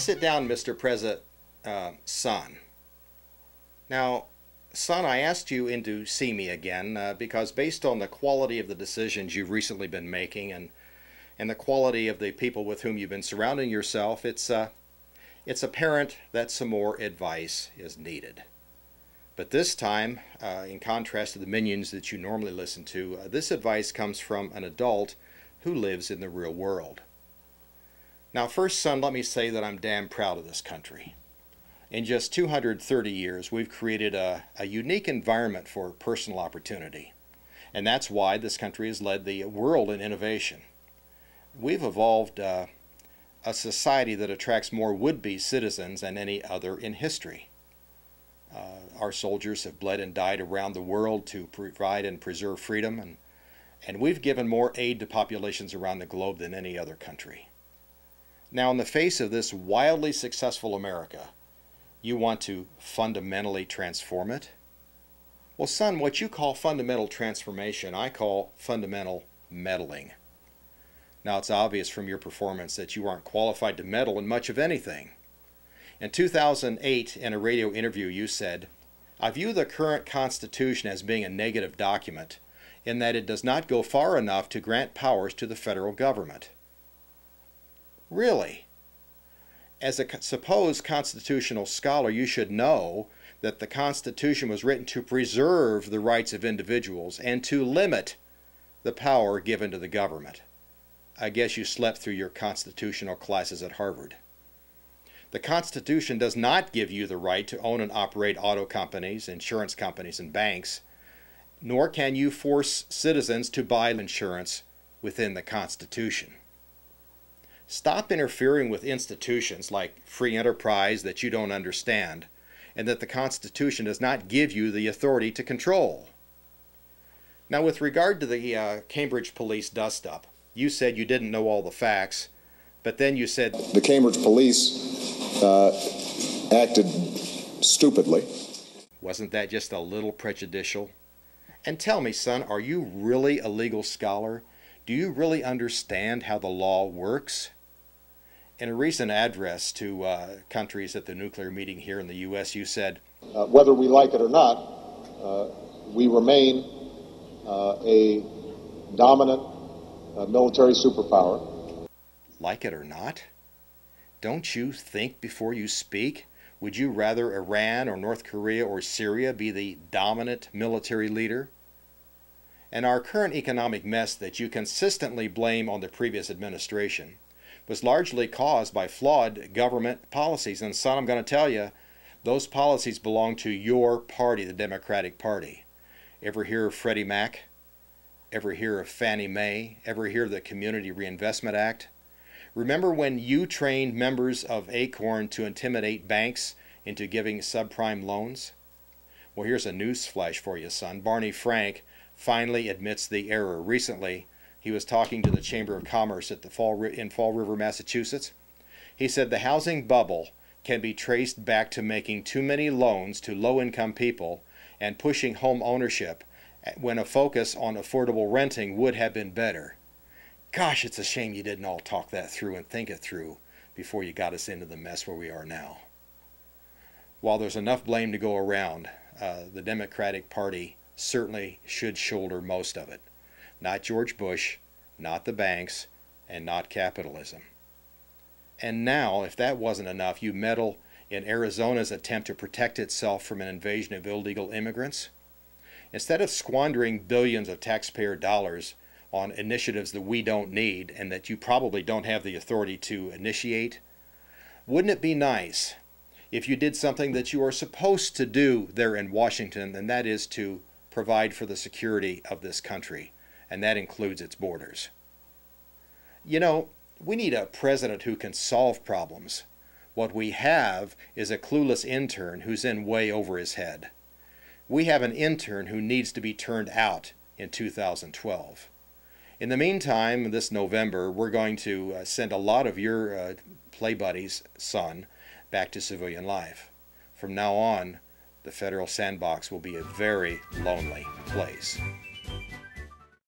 sit down, Mr. President, son. Now, son, I asked you in to see me again because based on the quality of the decisions you've recently been making and the quality of the people with whom you've been surrounding yourself, it's apparent that some more advice is needed. But this time, in contrast to the minions that you normally listen to, this advice comes from an adult who lives in the real world. Now first, son, let me say that I'm damn proud of this country. In just 230 years, we've created a unique environment for personal opportunity. And that's why this country has led the world in innovation. We've evolved a society that attracts more would-be citizens than any other in history. Our soldiers have bled and died around the world to provide and preserve freedom, and we've given more aid to populations around the globe than any other country. Now, in the face of this wildly successful America, you want to fundamentally transform it? Well, son, what you call fundamental transformation, I call fundamental meddling. Now, it's obvious from your performance that you aren't qualified to meddle in much of anything. In 2008, in a radio interview, you said, "I view the current Constitution as being a negative document in that it does not go far enough to grant powers to the federal government." Really? As a supposed constitutional scholar, you should know that the Constitution was written to preserve the rights of individuals and to limit the power given to the government. I guess you slept through your constitutional classes at Harvard. The Constitution does not give you the right to own and operate auto companies, insurance companies, and banks, nor can you force citizens to buy insurance within the Constitution. Stop interfering with institutions like free enterprise that you don't understand and that the Constitution does not give you the authority to control. Now, with regard to the Cambridge police dust-up, you said you didn't know all the facts, but then you said the Cambridge police acted stupidly. Wasn't that just a little prejudicial? And tell me, son, are you really a legal scholar? Do you really understand how the law works? In a recent address to countries at the nuclear meeting here in the U.S., you said, whether we like it or not, we remain a dominant military superpower. Like it or not? Don't you think before you speak? Would you rather Iran or North Korea or Syria be the dominant military leader? And our current economic mess that you consistently blame on the previous administration was largely caused by flawed government policies. And son, I'm going to tell you, those policies belong to your party, the Democratic Party. Ever hear of Freddie Mac? Ever hear of Fannie Mae? Ever hear of the Community Reinvestment Act? Remember when you trained members of Acorn to intimidate banks into giving subprime loans? Well, here's a news flash for you, son. Barney Frank finally admits the error. Recently, he was talking to the Chamber of Commerce at in Fall River, Massachusetts. He said the housing bubble can be traced back to making too many loans to low-income people and pushing home ownership when a focus on affordable renting would have been better. Gosh, it's a shame you didn't all talk that through and think it through before you got us into the mess where we are now. While there's enough blame to go around, the Democratic Party certainly should shoulder most of it. Not George Bush, not the banks, and not capitalism. And now, if that wasn't enough, you meddle in Arizona's attempt to protect itself from an invasion of illegal immigrants. Instead of squandering billions of taxpayer dollars on initiatives that we don't need and that you probably don't have the authority to initiate, wouldn't it be nice if you did something that you are supposed to do there in Washington, and that is to provide for the security of this country, and that includes its borders? You know, we need a president who can solve problems. What we have is a clueless intern who's in way over his head. We have an intern who needs to be turned out in 2012. In the meantime, this November, we're going to send a lot of your play buddies, son, back to civilian life. From now on, the federal sandbox will be a very lonely place.